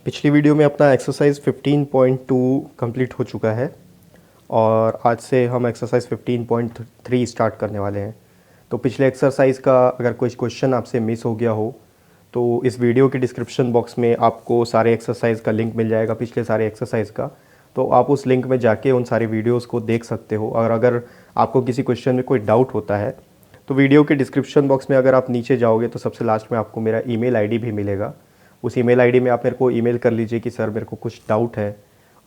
पिछली वीडियो में अपना एक्सरसाइज 15.2 कंप्लीट हो चुका है और आज से हम एक्सरसाइज 15.3 स्टार्ट करने वाले हैं। तो पिछले एक्सरसाइज का अगर कोई क्वेश्चन आपसे मिस हो गया हो तो इस वीडियो के डिस्क्रिप्शन बॉक्स में आपको सारे एक्सरसाइज का लिंक मिल जाएगा, पिछले सारे एक्सरसाइज का। तो आप उस लिंक में जाके उन सारे वीडियोज़ को देख सकते हो। और अगर आपको किसी क्वेश्चन में कोई डाउट होता है तो वीडियो के डिस्क्रिप्शन बॉक्स में अगर आप नीचे जाओगे तो सबसे लास्ट में आपको मेरा ईमेल आईडी भी मिलेगा। उस ईमेल आईडी में आप मेरे को ईमेल कर लीजिए कि सर मेरे को कुछ डाउट है,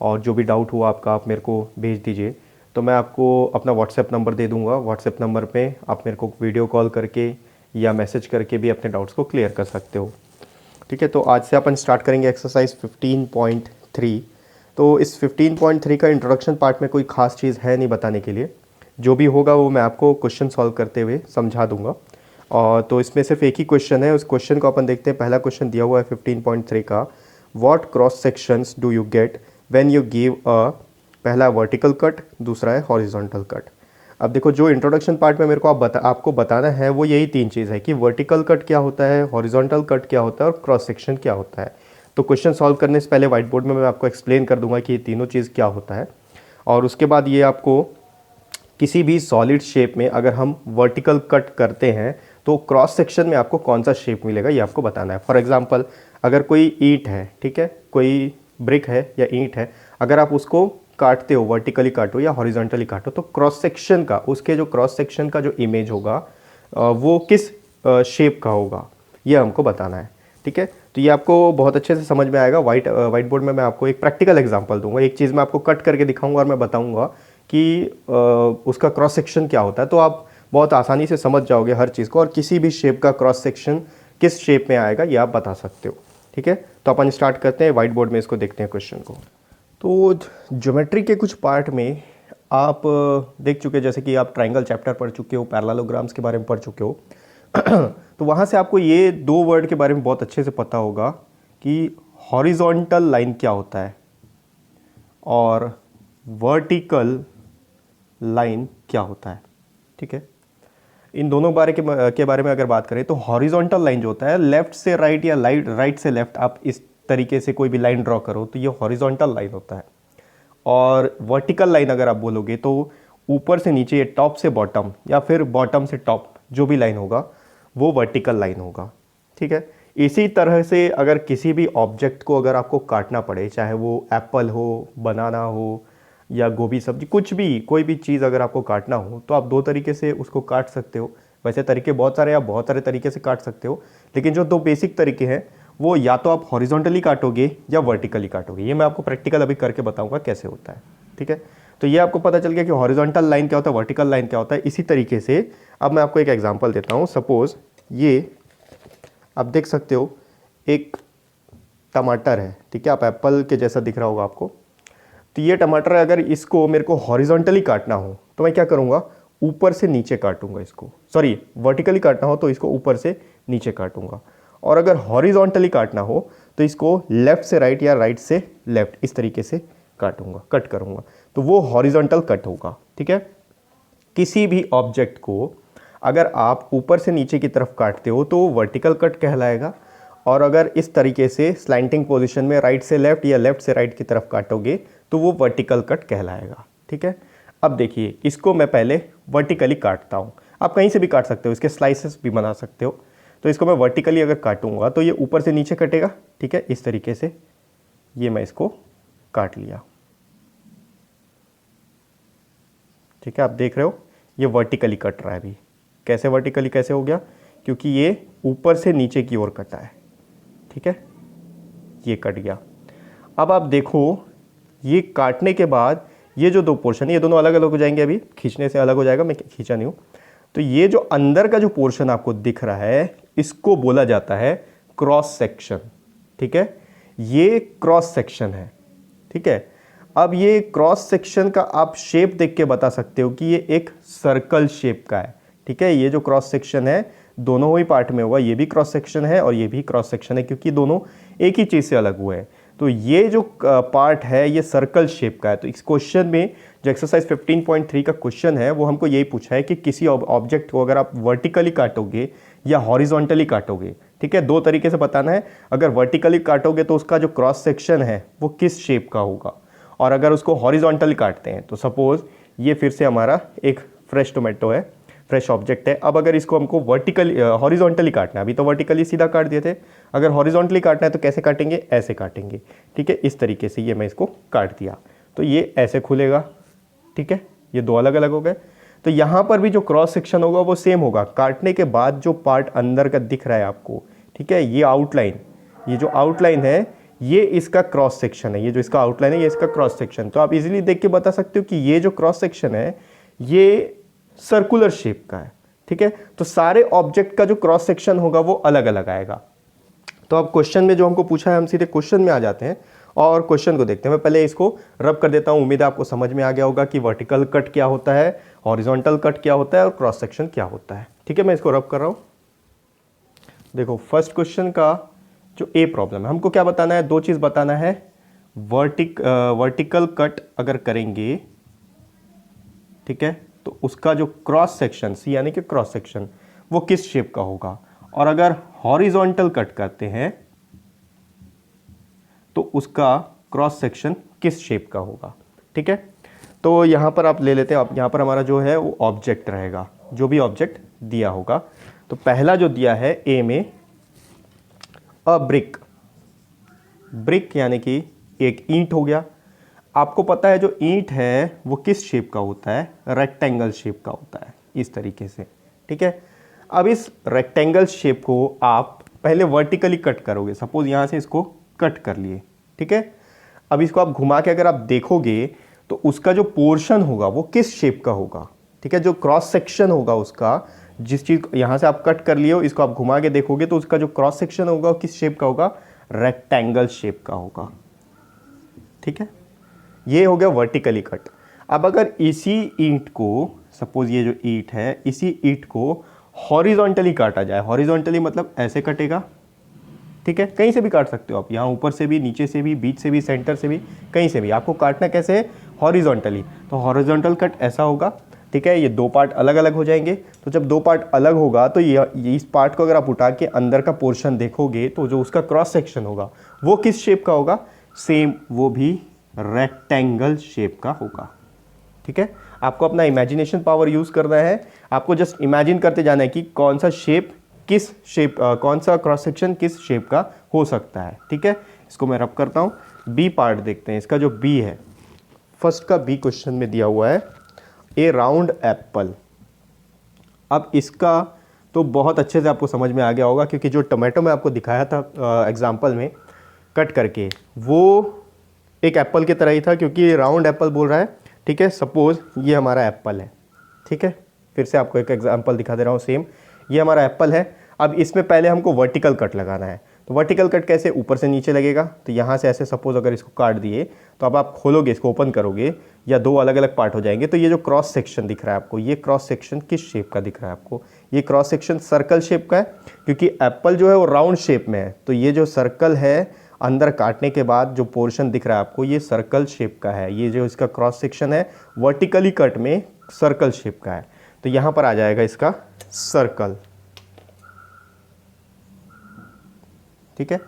और जो भी डाउट हुआ आपका आप मेरे को भेज दीजिए। तो मैं आपको अपना व्हाट्सएप नंबर दे दूंगा। व्हाट्सएप नंबर पे आप मेरे को वीडियो कॉल करके या मैसेज करके भी अपने डाउट्स को क्लियर कर सकते हो। ठीक है, तो आज से अपन स्टार्ट करेंगे एक्सरसाइज 15.3। तो इस 15.3 का इंट्रोडक्शन पार्ट में कोई ख़ास चीज़ है नहीं बताने के लिए। जो भी होगा वो मैं आपको क्वेश्चन सॉल्व करते हुए समझा दूंगा। और तो इसमें सिर्फ एक ही क्वेश्चन है, उस क्वेश्चन को अपन देखते हैं। पहला क्वेश्चन दिया हुआ है 15.3 का, what cross sections do you get when you give a, पहला वर्टिकल कट, दूसरा है हॉरिजॉन्टल कट। अब देखो, जो इंट्रोडक्शन पार्ट में मेरे को आपको बताना है वो यही तीन चीज़ है कि वर्टिकल कट क्या होता है, हॉरिजॉन्टल कट क्या होता है और क्रॉस सेक्शन क्या होता है। तो क्वेश्चन सॉल्व करने से पहले व्हाइट बोर्ड में मैं आपको एक्सप्लेन कर दूंगा कि ये तीनों चीज़ क्या होता है। और उसके बाद ये आपको किसी भी सॉलिड शेप में अगर हम वर्टिकल कट करते हैं तो क्रॉस सेक्शन में आपको कौन सा शेप मिलेगा ये आपको बताना है। फॉर एग्जांपल, अगर कोई ईंट है, ठीक है, कोई ब्रिक है या ईंट है, अगर आप उसको काटते हो, वर्टिकली काटो या हॉरिजॉन्टली काटो, तो क्रॉस सेक्शन का, उसके जो क्रॉस सेक्शन का जो इमेज होगा वो किस शेप का होगा ये हमको बताना है। ठीक है, तो ये आपको बहुत अच्छे से समझ में आएगा। वाइट बोर्ड में मैं आपको एक प्रैक्टिकल एग्जांपल दूंगा, एक चीज़ मैं आपको कट करके दिखाऊंगा और मैं बताऊंगा कि उसका क्रॉस सेक्शन क्या होता है। तो आप बहुत आसानी से समझ जाओगे हर चीज़ को, और किसी भी शेप का क्रॉस सेक्शन किस शेप में आएगा ये आप बता सकते हो। ठीक है, तो अपन स्टार्ट करते हैं। वाइट बोर्ड में इसको देखते हैं क्वेश्चन को। तो ज्योमेट्री के कुछ पार्ट में आप देख चुके, जैसे कि आप ट्राइंगल चैप्टर पढ़ चुके हो, पैरेललोग्राम्स के बारे में पढ़ चुके हो तो वहाँ से आपको ये दो वर्ड के बारे में बहुत अच्छे से पता होगा कि हॉरिजॉन्टल लाइन क्या होता है और वर्टिकल लाइन क्या होता है। ठीक है, इन दोनों के बारे में अगर बात करें तो हॉरिजॉन्टल लाइन जो होता है, लेफ्ट से राइट या राइट से लेफ्ट, आप इस तरीके से कोई भी लाइन ड्रॉ करो तो ये हॉरिजॉन्टल लाइन होता है। और वर्टिकल लाइन अगर आप बोलोगे तो ऊपर से नीचे, टॉप से बॉटम या फिर बॉटम से टॉप, जो भी लाइन होगा वो वर्टिकल लाइन होगा। ठीक है, इसी तरह से अगर किसी भी ऑब्जेक्ट को अगर आपको काटना पड़े, चाहे वो एप्पल हो, बनाना हो या गोभी सब्जी, कुछ भी, कोई भी चीज़ अगर आपको काटना हो तो आप दो तरीके से उसको काट सकते हो। वैसे तरीके बहुत सारे, आप बहुत सारे तरीके से काट सकते हो, लेकिन जो दो बेसिक तरीके हैं वो या तो आप हॉरिजॉन्टली काटोगे या वर्टिकली काटोगे। ये मैं आपको प्रैक्टिकल अभी करके बताऊंगा कैसे होता है। ठीक है, तो ये आपको पता चल गया कि हॉरिजॉन्टल लाइन क्या होता है, वर्टिकल लाइन क्या होता है। इसी तरीके से अब मैं आपको एक एग्जाम्पल देता हूँ। सपोज ये आप देख सकते हो एक टमाटर है, ठीक है, आप एप्पल के जैसा दिख रहा होगा आपको। तो ये टमाटर, अगर इसको मेरे को हॉरिजॉन्टली काटना हो तो मैं क्या करूँगा, ऊपर से नीचे काटूंगा इसको। सॉरी, वर्टिकली काटना हो तो इसको ऊपर से नीचे काटूंगा, और अगर हॉरिजॉन्टली काटना हो तो इसको लेफ्ट से राइट या राइट से लेफ्ट, इस तरीके से काटूंगा, कट करूंगा, तो वो हॉरिजॉन्टल कट होगा। ठीक है, किसी भी ऑब्जेक्ट को अगर आप ऊपर से नीचे की तरफ काटते हो तो वो वर्टिकल कट कहलाएगा, और अगर इस तरीके से स्लैंटिंग पोजीशन में राइट से लेफ्ट या लेफ्ट से राइट की तरफ काटोगे तो वो वर्टिकल कट कहलाएगा। ठीक है, अब देखिए, इसको मैं पहले वर्टिकली काटता हूँ। आप कहीं से भी काट सकते हो, इसके स्लाइसेस भी बना सकते हो। तो इसको मैं वर्टिकली अगर काटूंगा तो ये ऊपर से नीचे कटेगा। ठीक है, इस तरीके से ये मैं इसको काट लिया। ठीक है, आप देख रहे हो ये वर्टिकली कट रहा है। अभी कैसे वर्टिकली कैसे हो गया, क्योंकि ये ऊपर से नीचे की ओर कटा है। ठीक है, ये कट गया। अब आप देखो, ये काटने के बाद ये जो दो पोर्शन है ये दोनों अलग अलग हो जाएंगे। अभी खींचने से अलग हो जाएगा, मैं खींचा नहीं हूँ। तो ये जो अंदर का जो पोर्शन आपको दिख रहा है इसको बोला जाता है क्रॉस सेक्शन। ठीक है, ये क्रॉस सेक्शन है। ठीक है, अब ये क्रॉस सेक्शन का आप शेप देख के बता सकते हो कि ये एक सर्कल शेप का है। ठीक है, ये जो क्रॉस सेक्शन है दोनों ही पार्ट में हुआ, ये भी क्रॉस सेक्शन है और ये भी क्रॉस सेक्शन है, क्योंकि दोनों एक ही चीज़ से अलग हुए हैं। तो ये जो पार्ट है ये सर्कल शेप का है। तो इस क्वेश्चन में जो एक्सरसाइज 15.3 का क्वेश्चन है वो हमको यही पूछा है कि किसी ऑब्जेक्ट को अगर आप वर्टिकली काटोगे या हॉरिजॉन्टली काटोगे, ठीक है, दो तरीके से बताना है। अगर वर्टिकली काटोगे तो उसका जो क्रॉस सेक्शन है वो किस शेप का होगा, और अगर उसको हॉरिजॉन्टली काटते हैं तो सपोज ये फिर से हमारा एक फ्रेश टोमेटो है, फ्रेश ऑब्जेक्ट है। अब अगर इसको हमको वर्टिकली हॉरिजॉन्टली काटना है, अभी तो वर्टिकली सीधा काट दिए थे, अगर हॉरिजॉन्टली काटना है तो कैसे काटेंगे, ऐसे काटेंगे। ठीक है, इस तरीके से ये मैं इसको काट दिया तो ये ऐसे खुलेगा। ठीक है, ये दो अलग अलग हो गए। तो यहाँ पर भी जो क्रॉस सेक्शन होगा वो सेम होगा। काटने के बाद जो पार्ट अंदर का दिख रहा है आपको, ठीक है, ये आउटलाइन, ये जो आउटलाइन है ये इसका क्रॉस सेक्शन है, ये जो इसका आउटलाइन है ये इसका क्रॉस सेक्शन। तो आप इजीली देख के बता सकते हो कि ये जो क्रॉस सेक्शन है ये सर्कुलर शेप का है। ठीक है, तो सारे ऑब्जेक्ट का जो क्रॉस सेक्शन होगा वो अलग अलग आएगा। तो अब क्वेश्चन में जो हमको पूछा है हम सीधे क्वेश्चन में आ जाते हैं और क्वेश्चन को देखते हैं। मैं पहले इसको रब कर देता हूं, उम्मीद है आपको समझ में आ गया होगा कि वर्टिकल कट क्या होता है, हॉरिजॉन्टल कट क्या होता है और क्रॉस सेक्शन क्या होता है। ठीक है, मैं इसको रब कर रहा हूं। देखो फर्स्ट क्वेश्चन का जो ए प्रॉब्लम है, हमको क्या बताना है, दो चीज बताना है। वर्टिकल कट अगर करेंगे, ठीक है, तो उसका जो क्रॉस सेक्शन, सी यानी कि क्रॉस सेक्शन, वो किस शेप का होगा, और अगर हॉरिजॉन्टल कट करते हैं तो उसका क्रॉस सेक्शन किस शेप का होगा। ठीक है, तो यहां पर आप ले लेते हैं, यहां पर हमारा जो है वो ऑब्जेक्ट रहेगा, जो भी ऑब्जेक्ट दिया होगा। तो पहला जो दिया है ए में, अ ब्रिक, ब्रिक यानी कि एक ईंट हो गया। आपको पता है जो ईंट है वो किस शेप का होता है, रेक्टेंगल शेप का होता है, इस तरीके से। ठीक है, अब इस रेक्टेंगल शेप को आप पहले वर्टिकली कट करोगे, सपोज यहां से इसको कट कर लिए। ठीक है, अब इसको आप घुमा के अगर आप देखोगे तो उसका जो पोर्शन होगा वो किस शेप का होगा। ठीक है, जो क्रॉस सेक्शन होगा उसका, जिस चीज यहां से आप कट कर लिए हो, इसको आप घुमा के देखोगे तो उसका जो क्रॉस सेक्शन होगा वो किस शेप का होगा, रेक्टेंगल शेप का होगा। ठीक है, ये हो गया वर्टिकली कट। अब अगर इसी ईंट को, सपोज ये जो ईंट है, इसी ईंट को हॉरिजॉन्टली काटा जाए, हॉरिजॉन्टली मतलब ऐसे कटेगा। ठीक है, कहीं से भी काट सकते हो आप, यहाँ ऊपर से भी, नीचे से भी, बीच से भी, सेंटर से भी, कहीं से भी। आपको काटना कैसे है, हॉरिजॉन्टली, तो हॉरिजॉन्टल कट ऐसा होगा। ठीक है, ये दो पार्ट अलग अलग हो जाएंगे। तो जब दो पार्ट अलग होगा तो ये इस पार्ट को अगर आप उठा के अंदर का पोर्शन देखोगे तो जो उसका क्रॉस सेक्शन होगा वो किस शेप का होगा, सेम वो भी रेक्टेंगल शेप का होगा। ठीक है, आपको अपना इमेजिनेशन पावर यूज करना है, आपको जस्ट इमेजिन करते जाना है कि कौन सा शेप किस शेप, कौन सा क्रॉस सेक्शन किस शेप का हो सकता है। ठीक है, इसको मैं रब करता हूं। बी पार्ट देखते हैं, इसका जो बी है, फर्स्ट का बी क्वेश्चन में दिया हुआ है, ए राउंड एप्पल। अब इसका तो बहुत अच्छे से आपको समझ में आ गया होगा, क्योंकि जो टोमेटो मैं आपको दिखाया था एग्जाम्पल में कट करके, वो एक एप्पल की तरह ही था, क्योंकि राउंड एप्पल बोल रहा है। ठीक है, सपोज ये हमारा एप्पल है। ठीक है, फिर से आपको एक एग्जांपल दिखा दे रहा हूँ सेम। ये हमारा एप्पल है। अब इसमें पहले हमको वर्टिकल कट लगाना है। तो वर्टिकल कट कैसे, ऊपर से नीचे लगेगा। तो यहाँ से ऐसे सपोज अगर इसको काट दिए तो अब आप खोलोगे, इसको ओपन करोगे, या दो अलग अलग पार्ट हो जाएंगे। तो ये जो क्रॉस सेक्शन दिख रहा है आपको, ये क्रॉस सेक्शन किस शेप का दिख रहा है आपको, ये क्रॉस सेक्शन सर्कल शेप का है, क्योंकि एप्पल जो है वो राउंड शेप में है। तो ये जो सर्कल है अंदर काटने के बाद जो पोर्शन दिख रहा है आपको, ये सर्कल शेप का है। ये जो इसका क्रॉस सेक्शन है वर्टिकली कट में सर्कल शेप का है। तो यहां पर आ जाएगा इसका सर्कल। ठीक है,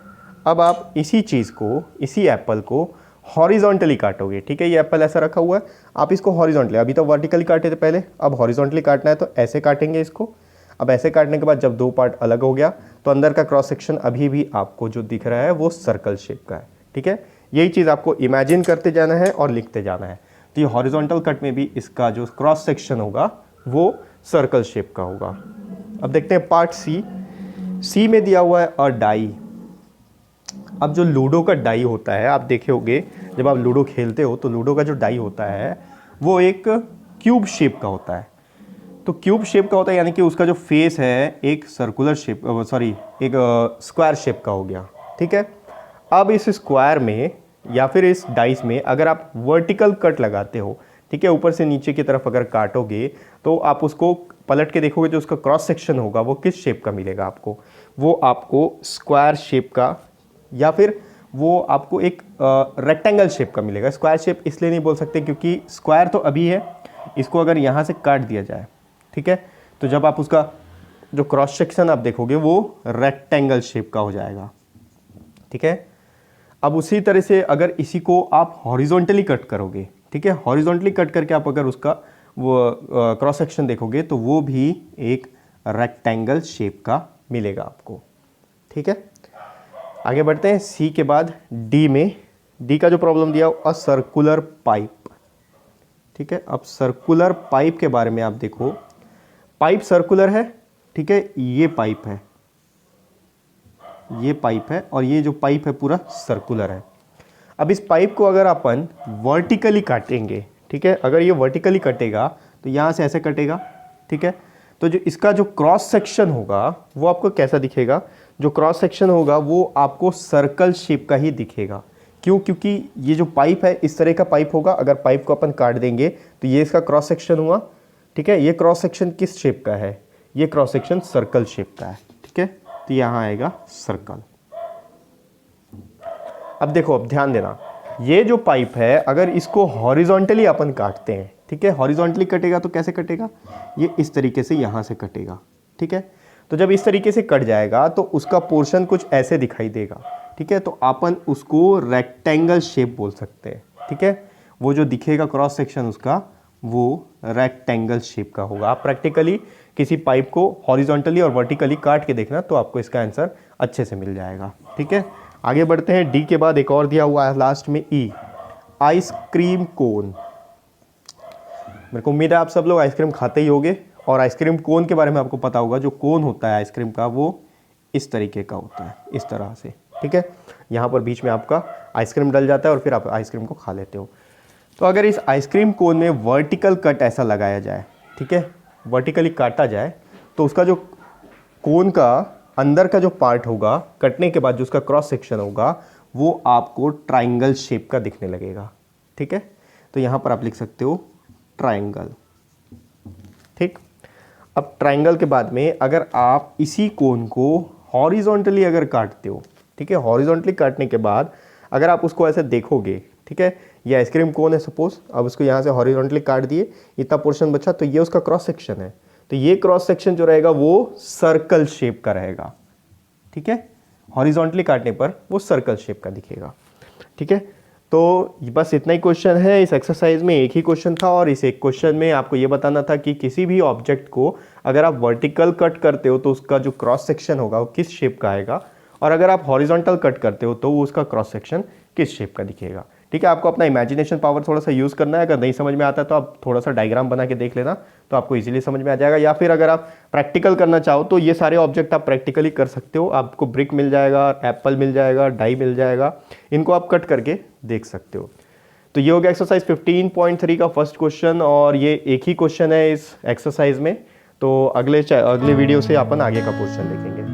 अब आप इसी चीज को, इसी एप्पल को हॉरिजॉन्टली काटोगे। ठीक है, ये एप्पल ऐसा रखा हुआ है, आप इसको हॉरिजॉन्टली, अभी तो वर्टिकली काटे थे पहले, अब हॉरिजॉन्टली काटना है तो ऐसे काटेंगे इसको। अब ऐसे काटने के बाद जब दो पार्ट अलग हो गया तो अंदर का क्रॉस सेक्शन अभी भी आपको जो दिख रहा है वो सर्कल शेप का है। ठीक है, यही चीज़ आपको इमेजिन करते जाना है और लिखते जाना है। तो ये हॉरिजॉन्टल कट में भी इसका जो क्रॉस सेक्शन होगा वो सर्कल शेप का होगा। अब देखते हैं पार्ट सी। सी में दिया हुआ है अ डाई। अब जो लूडो का डाई होता है, आप देखे होंगे जब आप लूडो खेलते हो तो लूडो का जो डाई होता है वो एक क्यूब शेप का होता है। तो क्यूब शेप का होता है, यानी कि उसका जो फेस है एक सर्कुलर शेप, सॉरी एक स्क्वायर शेप का हो गया। ठीक है, अब इस स्क्वायर में या फिर इस डाइस में अगर आप वर्टिकल कट लगाते हो, ठीक है, ऊपर से नीचे की तरफ अगर काटोगे तो आप उसको पलट के देखोगे जो उसका क्रॉस सेक्शन होगा वो किस शेप का मिलेगा आपको, वो आपको स्क्वायर शेप का या फिर वो आपको एक रेक्टेंगल शेप का मिलेगा। स्क्वायर शेप इसलिए नहीं बोल सकते क्योंकि स्क्वायर तो अभी है, इसको अगर यहाँ से काट दिया जाए, ठीक है, तो जब आप उसका जो क्रॉस सेक्शन आप देखोगे वो रेक्टेंगल शेप का हो जाएगा, ठीक है। अब उसी तरह से अगर इसी को आप हॉरिजॉन्टली कट करोगे, ठीक है, हॉरिजॉन्टली कट करके आप अगर उसका वो क्रॉस सेक्शन देखोगे तो वो भी एक रेक्टेंगल शेप का मिलेगा आपको, ठीक है। आगे बढ़ते हैं सी के बाद डी में। डी का जो प्रॉब्लम दिया अ सर्कुलर पाइप, ठीक है। अब सर्कुलर पाइप के बारे में आप देखो, पाइप सर्कुलर है, ठीक है, ये पाइप है, ये पाइप है और ये जो पाइप है पूरा सर्कुलर है। अब इस पाइप को अगर अपन वर्टिकली काटेंगे, ठीक है, अगर ये वर्टिकली कटेगा तो यहाँ से ऐसे कटेगा, ठीक है। तो जो इसका जो क्रॉस सेक्शन होगा वो आपको कैसा दिखेगा, जो क्रॉस सेक्शन होगा वो आपको सर्कल शेप का ही दिखेगा। क्यों? क्योंकि ये जो पाइप है इस तरह का पाइप होगा, अगर पाइप को अपन काट देंगे तो ये इसका क्रॉस सेक्शन हुआ, ठीक है। ये क्रॉस सेक्शन किस शेप का है, ये क्रॉस सेक्शन सर्कल शेप का है, ठीक है। तो यहाँ आएगा सर्कल। अब देखो, अब ध्यान देना, ये जो पाइप है अगर इसको हॉरिजॉन्टली अपन काटते हैं, ठीक है, हॉरिजॉन्टली कटेगा तो कैसे कटेगा, ये इस तरीके से यहाँ से कटेगा, ठीक है। तो जब इस तरीके से कट जाएगा तो उसका पोर्शन कुछ ऐसे दिखाई देगा, ठीक है। तो अपन उसको रेक्टेंगल शेप बोल सकते हैं, ठीक है। वो जो दिखेगा क्रॉस सेक्शन उसका वो रेक्टेंगल शेप का होगा। आप प्रैक्टिकली किसी पाइप को हॉरिजॉन्टली और वर्टिकली काट के देखना तो आपको इसका आंसर अच्छे से मिल जाएगा, ठीक है। आगे बढ़ते हैं, डी के बाद एक और दिया हुआ है लास्ट में ई, आइसक्रीम कोन। मेरे को उम्मीद है आप सब लोग आइसक्रीम खाते ही होंगे और आइसक्रीम कोन के बारे में आपको पता होगा। जो कोन होता है आइसक्रीम का वो इस तरीके का होता है, इस तरह से, ठीक है। यहाँ पर बीच में आपका आइसक्रीम डल जाता है और फिर आप आइसक्रीम को खा लेते हो। तो अगर इस आइसक्रीम कोन में वर्टिकल कट ऐसा लगाया जाए, ठीक है, वर्टिकली काटा जाए तो उसका जो कोन का अंदर का जो पार्ट होगा कटने के बाद जो उसका क्रॉस सेक्शन होगा वो आपको ट्राइंगल शेप का दिखने लगेगा, ठीक है। तो यहाँ पर आप लिख सकते हो ट्राइंगल, ठीक। अब ट्राइंगल के बाद में अगर आप इसी कोन को हॉरिजॉन्टली अगर काटते हो, ठीक है, हॉरिजॉन्टली काटने के बाद अगर आप उसको ऐसे देखोगे, ठीक है, ये आइसक्रीम कोन है सपोज, अब उसको यहाँ से हॉरिजॉन्टली काट दिए, इतना पोर्शन बचा तो ये उसका क्रॉस सेक्शन है। तो ये क्रॉस सेक्शन जो रहेगा वो सर्कल शेप का रहेगा, ठीक है, हॉरिजॉन्टली काटने पर वो सर्कल शेप का दिखेगा, ठीक है। तो बस इतना ही क्वेश्चन है इस एक्सरसाइज में, एक ही क्वेश्चन था और इस एक क्वेश्चन में आपको ये बताना था कि किसी भी ऑब्जेक्ट को अगर आप वर्टिकल कट करते हो तो उसका जो क्रॉस सेक्शन होगा वो किस शेप का आएगा और अगर आप हॉरिजॉन्टल कट करते हो तो वो उसका क्रॉस सेक्शन किस शेप का दिखेगा, ठीक है। आपको अपना इमेजिनेशन पावर थोड़ा सा यूज़ करना है। अगर नहीं समझ में आता है तो आप थोड़ा सा डायग्राम बना के देख लेना तो आपको इजीली समझ में आ जाएगा, या फिर अगर आप प्रैक्टिकल करना चाहो तो ये सारे ऑब्जेक्ट आप प्रैक्टिकली कर सकते हो। आपको ब्रिक मिल जाएगा, एप्पल मिल जाएगा, डाई मिल जाएगा, इनको आप कट करके देख सकते हो। तो ये हो गया एक्सरसाइज 15.3 का फर्स्ट क्वेश्चन और ये एक ही क्वेश्चन है इस एक्सरसाइज में। तो अगले वीडियो से अपन आगे का क्वेश्चन देखेंगे।